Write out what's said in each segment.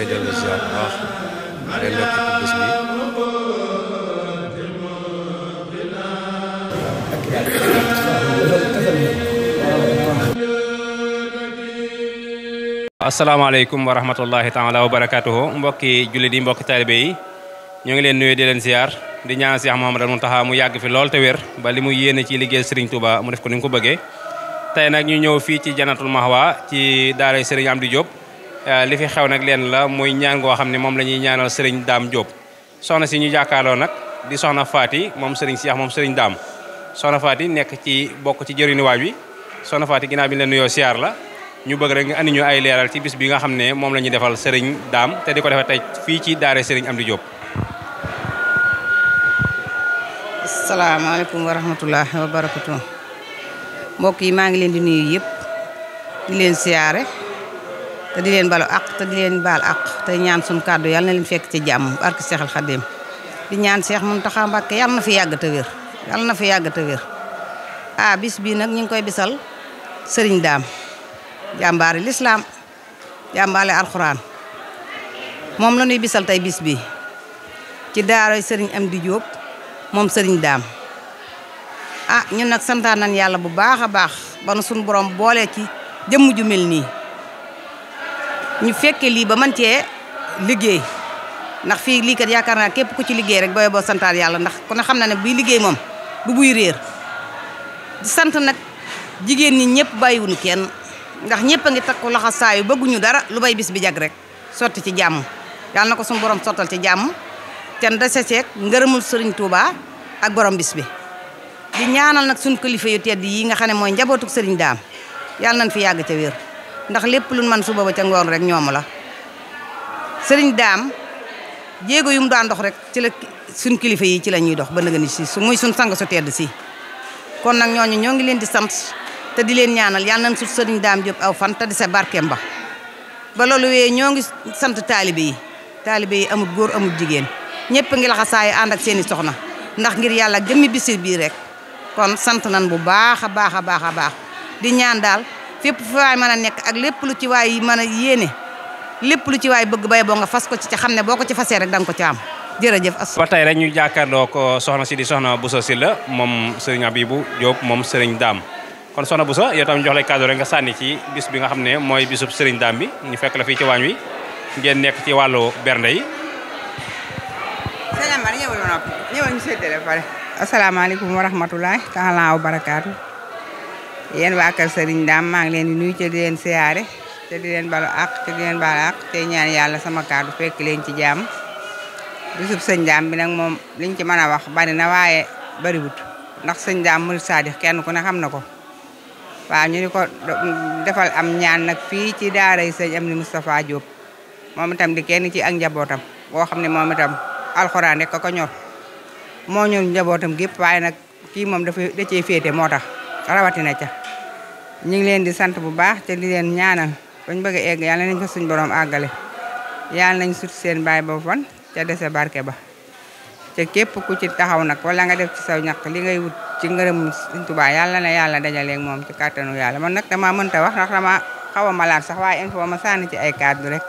lay dellu ziar bu baax day ndokk ci bés bi. asalaamaaleykum wa rahmatullahi taala wa barakatuhu mbokki jullit yi mbokki taalibe yi ñoo ngi leen nuyu di leen ziar di ñaan Cheikh Mouhamadou Mountakha mu yàgg fi lool te wér ba li mu yéene ci liggéey Serigne Touba mu def ko ni nga ko bëggee. tey nag ñu ñëw fii ci Jannatul Mahwa ci daara Serigne Amdi Diop li fi xew nag leen la muy ñaan goo xam ne moom la ñuy ñaanal Serigne Dame Diop soxna si ñu jàkkaarloo nag di soxna Faty moom Serigne Cheikh moom Serigne Dame soxna Faty nekk ci bokk ci jëriñu waaj wi soxna Faty ginnaaw bi ñu leen nuyoo siyaar la ñu bëgg rek nga andi ñu ay leeral ci bis bi nga xam ne moom la ñuy defal Serigne Dame te di ko defee tey fii ci daara Serigne Amdi Diop. asalaamaaleykum wa rahmatulah wa barakatuh mbokk yi maa ngi leen di nuyu yëpp di leen siyaare te di leen balu àq te di leen baal àq te ñaan suñu kàddu yàlla na leen fekk ci jàmm barke Seexal Xadim di ñaan Seex Muntaxa Mbàkke yàlla na fi yàgg te wér yàlla na fi yàgg te wér bis bii nag ñu ngi koy bisal Serigne Dame jàmbaari lislaam jàmbaale alxuraan moom la ñuy bisal tey bis bi ci daaroy Serigne Amdi Diop moom Serigne Dame ñun nag santaan nañ yàlla bu baax a baax ba nu suñu borom boole ci jëmm ju mel nii ñu fekke lii ba man cee liggéey ndax fii lii kat yaakaar naa képp ku ci liggéey rek booy boo santaan yàlla ndax ku ne xam na ne bii liggéey moom du buy réer di sant nag jigéen ñi ñëpp bàyyiwuñu kenn ndax ñëpp a ngi takku laxa saayu bëgguñu dara lu bay bis bi jag rek sotti ci jàmm yàlla na ko suñu borom sottal ci jàmm ten dese ceeg ngërëmul Serigne Touba ak borom bis bi di ñaanal nag suñu kilifa yu tedd yi nga xam ne mooy njabootuk Serigne Dame yàlla nañ fi yàgg ca wér ndax lépp luñ man suba ba ca ngoon rek ñoom la Serigne Dame jéego yu mu daan dox rek ci la suñ kilifa yi ci la ñuy dox ba nëgëni si su muy suñ sang su tedd si kon nag ñooñu ñoo ngi leen di sant te di leen ñaanal yàlla nañ sut Serigne Dame Diop aw fan te di sa barkeem ba loolu wee ñoo ngi sant taalibe yi amul góor amul jigéen ñëpp ngi laxa saay ànd ak seeni soxna ndax ngir yàlla jëmmi bisi bii rek kon sant nan bu baax a baax a baax a baax di ñaan daal fépp fu waay mën a nekk ak lépp lu ci waay mën a yéene lépp lu ci waay bëgg bay boo nga fas ko ci ca xam ne boo ko ci fasee rek danga ko ci am jërëjëf. ba tey rek ñu jàkkaarloo ko soxna si di soxna Bousso Sylla moom Serigne Abibou Diop moom Serigne Dame kon soxna Bousso yow tam jox lay kàddu rek nga sànni ci bis bi nga xam ne mooy bisub Serigne Dame bi ñu fekk la fii ci waañ wi ngeen nekk ci wàllu bernde yi. asalaamaaleykum wa rahmatulahi taala wa barakaatu yéen waa kër Serigne Dame maa ngi leen di nuyu te di leen siyaare te di leen balu àq te di leen balu àq te ñaan yàlla sama kàddu fekk leen ci jàmm bisub sëñ Dame bi nag moom liñ ci mën a wax bari na waaye bariwut ndax sëñ Dame murid saadix kenn ku ne xam na ko waaw ñu ni ko defal am ñaan nag fii ci daaray sëñ Amdi Moustapha Diop moom itam di kenn ci ak njabootam boo xam ne moom itam alxuraan rek ko ñor moo ñor njabootam gépp waaye nag kii moom da cee féete moo tax rawatina ca ñu ngi leen di sant bu baax te di leen ñaanal bañ bëgg a egg yàlla nañ ko suñ borom àggale yàlla nañ sut seen baay ba fan ca dese barke ba te képp ku ci taxaw nag wala nga def ci saw ñaq li ngay wut ci ngërëm Sëñ Tuubaa yàlla na yàlla dajaleeg moom ci kàttanu yàlla man nag dama mënta wax ndax dama xaw a malaat sax waaye il faut ma sànni ci ay kàddu rek.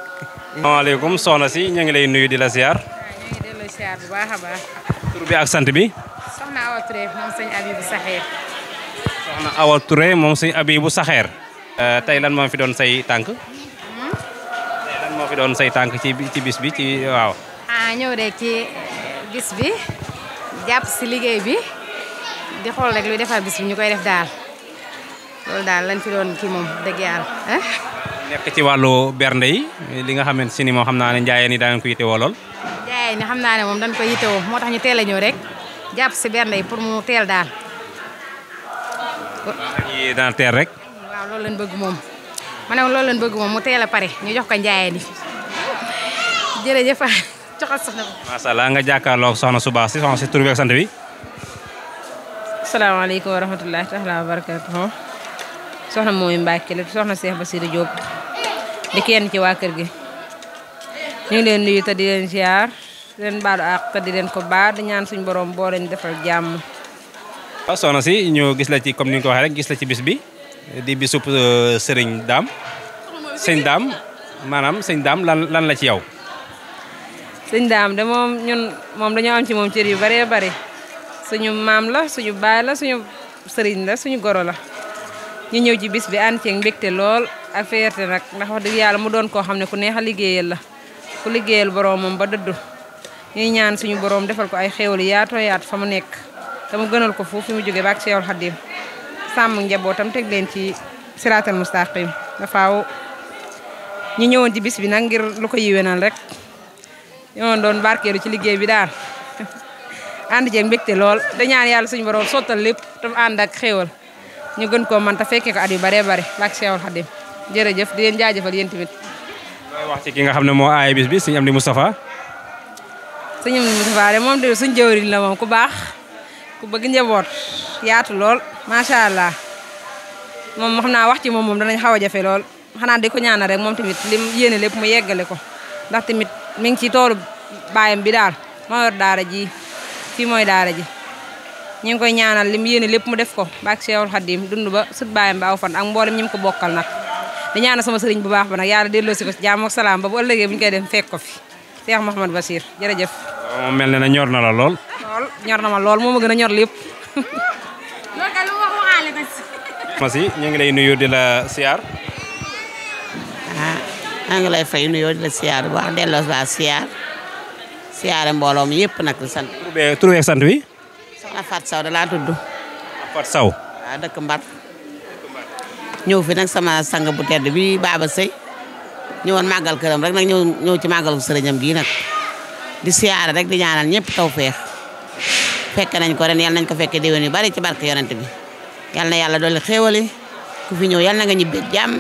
asalaamaaleykum soxna si ñu ngi lay nuyu di la ziar. ñu ngi delloo ziar bu baax a baax. tur bi ak sant bi. soxna Awa Touré moom sëñ Abibou Saxeer. soxna Awa Touré moom sëñ Abibou Saxeer. tey lan moo fi doon say tànk. tey lan moo fi doon say tànk ci bis bi ci waaw. ñëw rek ci bis bi jàpp si liggéey bi di xool rek luy defar bis bi ñu koy def daal loolu daal lañ fi doon kii moom dëgg yàlla. nekk ci wàllu bernde yi li nga xamante si ni moom xam naa ne njaayeen yi daan ko yittewoo lool. njaayeen ni xam naa ne moom dañ koy yittewoo moo tax ñu teel a ñëw rek jàpp si bernde yi pour mu teel daal. yi daan teel rek. waaw loolu lañ bëgg moom ma ne loolu lañ bëgg moom mu teel a pare ñu jox ko njaayeen yi jërëjëf joxal soxna bi. macha allah nga jàkkaarloog soxna su baax si soxna si tur bi ak sant bi. asalaamaaleykum wa rahmatulahi taala wa barakatuh soxna mooy Mbacke la soxna Cheikh Bassirou Diop di kenn ci waa kër gi ñu ngi leen nuyu te di leen ziar di leen baalu àq te di leen ko baal di ñaan suñu borom boo leen defal jàmm. waaw soxna si ñu gis la ci comme ni nga ko waxee rek gis la ci bis bi di bisub Serigne Dame sëñ Dame maanaam sëñ Dame lan la ci yow. sëñ Dame de moom dañoo am ci moom cër yu bëree bëri suñu maam la suñu baay la suñu sëriñ la suñu goro la ñu ñëw ci bis bi ànd ceeg mbégte lool ak fierté nag ndax wax dëgg yàlla mu doon koo xam ne ku neex a liggéeyal la ku liggéeyal boroomam ba dëddu ñuy ñaan suñu boroom defal ko ay xéewal yaatoo yaatu fa mu nekk te mu gënal ko foofu fi mu jógee ba ak Seexul Xadiim sàmm njabootam teg leen ci siraatal mustaqim dafaaw ñu ñëwoon ci bis bi nag ngir lu ko yiwénal rek ñoo doon barkeelu ci liggéey bi daal ànd ceeg mbégte lool da ñaan yàlla suñu boroom sottal lépp te mu ànd ak xéewal ñu gën koo man te fekkee ko at yu baree bare ba ak Seexul Xadiim jërëjëf di leen jaajëfal yéen tamit. looy wax ci ki nga xam ne moo aaye bis bi sëñ Amdi Moustapha. sëñ Amdi Moustapha de moom de suñ jëwriñ la moom ku baax ku bëgg njaboot yaatu lool macha allah moom xam naa wax ci moom danañ xaw a jafe lool xanaa di ko ñaanal rek moom tamit lim yéene lépp mu yeggale ko ndax tamit mi ngi ci toolu baayam bi daal moo yor daara ji fii mooy daara ji ñu ngi koy ñaanal lim yéene lépp mu def ko baak Seexul Xadiim dund ba sut baayam ba aw fan ak mboolem ñi mu ko bokkal nag di ñaanal sama sëriñ bu baax ba nag yàlla delloosi ko ci jàmm ak salaam ba bu ëllëgee bu ñu koy def fekk ko fi Cheikh Mouhamadou Bachir jërëjëf. moom mel na ñor na la lool. ñor na ma lool moo ma gën a ñor lépp. Masi ñu ngi lay nuyu di la siyaar. maa ngi lay fay nuyoo di la siyaar bu baax delloo la siyaare mbooloo mi yëpp nag di sant. tur beeg sant wi. soxna Fatou Sow da laa tudd. Fatou Sow. waaw dëkk Mbar. ñëw fi nag sama sang bu tedd bi Baba Sey ñëwoon màggal këram rek nag ñëw ci màggalu sëriñam gii nag di siyaare rek di ñaanal ñëpp tawfeex fekk nañ ko ren yal nañ ko fekke déwén yu bari ci barke yonent bi yal na yàlla dolli xéewali ku fi ñëw yal na nga ñibbe jàmm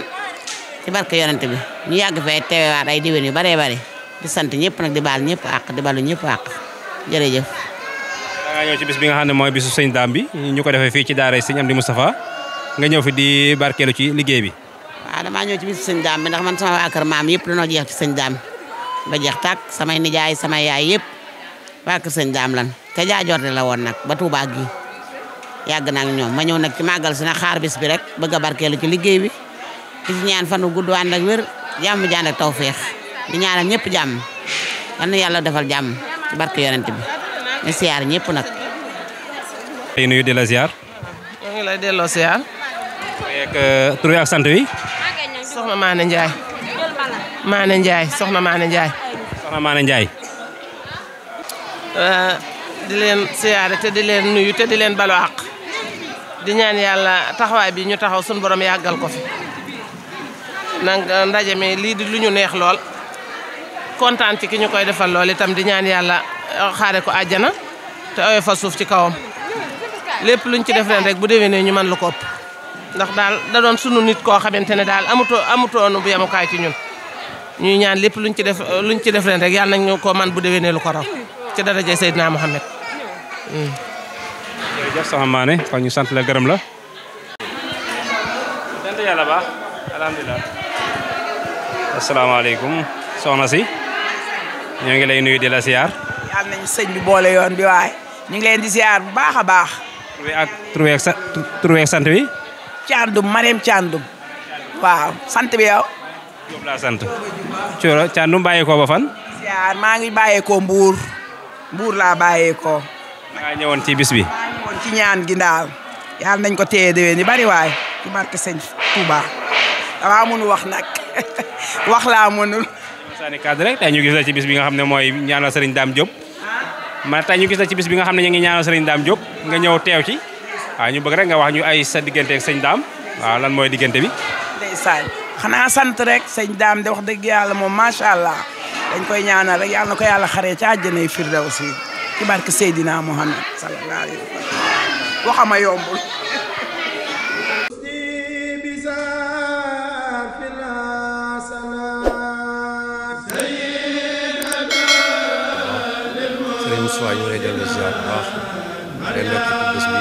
ci barke yonent bi ñu yàgg fee teewaat ay déwén yu baree bari di sant ñëpp nag di baal ñëpp àq di balu ñëpp àq jërëjëf. da nga ñëw ci bis bi nga xam ne mooy bisu sëñ Dame bi ñu ko defee fii ci daara sëñ Amdi Moustapha nga ñëw fi di barkeelu ci liggéey bi. waaw damaa ñëw ci bisu sëñ Dame bi ndax man sama waa kër maam yëpp dañoo jeex ci sëñ Dame ba jeex tàkk samay nijaay samay yaay yëpp waa kër sëñ Dame lan te jaajorte la woon nag ba Touba gi yàgg naa ak ñoom ma ñëw nag ci màggal si nag xaar bis bi rek bëgg a barkeelu ci liggéey bi di ci ñaan fan wu gudd ànd ak wér jàmm jànd ak tawfeex di ñaanal ñëpp jàmm yal na yàlla defal jàmm ci barke yonent bi ñu siyaar ñëpp nag. tey nuyu di la ziar. maa ngi lay delloo siyaar. tur wi ak sant wi. soxna Maane Ndiaye. Maane Ndiaye soxna Maane Ndiaye. soxna Maane Ndiaye. di leen siyaare te di leen nuyu te di leen balu àq di ñaan yàlla taxawaay bi ñu taxaw suñu borom yàggal ko fi nag ndaje mi lii di lu ñu neex lool kontaan ci ki ñu koy defal lool itam di ñaan yàlla xaare ko àjjana te oyo fa suuf ci kawam lépp luñ ci def ren rek bu déwénee ñu mën lu ko ëpp ndax daal da doon sunu nit koo xamante ne daal amutoonu bu yemukaay ci ñun ñuy ñaan lépp luñ ci def ren rek yàlla nañ ñu ko man bu déwénee lu ko raw ci daraja Seydina Mohamed. jërëjëf soxna Maane kon ñu sant la gërëm la. sant yàlla baax alhamdulilah. asalaamaaleykum soxna si ñoo ngi lay nuyu di la siyaar. yàlla nañu sëñ bi boole yoon bi waaye ñu ngi leen di siyaar bu baax a baax. tur wi ak sant wi. Thiandoum Mariam Thiandoum. waaw sant bi yow. Diop laa sant. Thioro Thiandoum bàyyeekoo ba fan. siyaar maa ngi bàyyeekoo Mbour. Mbour laa bàyyeekoo. da ngaa ñëwoon ci bis bi. maa ñëwoon ci ñaan gi daal. yàlla nañ ko téye déwén ni bari waay ci barke sëñ Touba. damaa mënu wax nag wax laa mënul. sànni cadre rek tey ñu gis la ci bis bi nga xam ne mooy ñaanal Serigne Dame Diop. man tey ñu gis la ci bis bi nga xam ne ñu ngi ñaanal Serigne Dame Diop nga ñëw teew ci. waaw ñu bëgg rek nga wax ñu ay sa diggante ak sëñ Dame waaw lan mooy diggante bi. ndeysaan xanaa sant rek sëñ Dame de wax dëgg yàlla moom macha allah dañ koy ñaanal rek yàlla na ko yàlla xaree ci àjjanay firdawsi ci barke Seydina Mohamed sallallahu alayhi wa sallam waxama yombul. Sëriñ Moussa ñu ngi lay dellu ziar bu baax di leen ci bis bi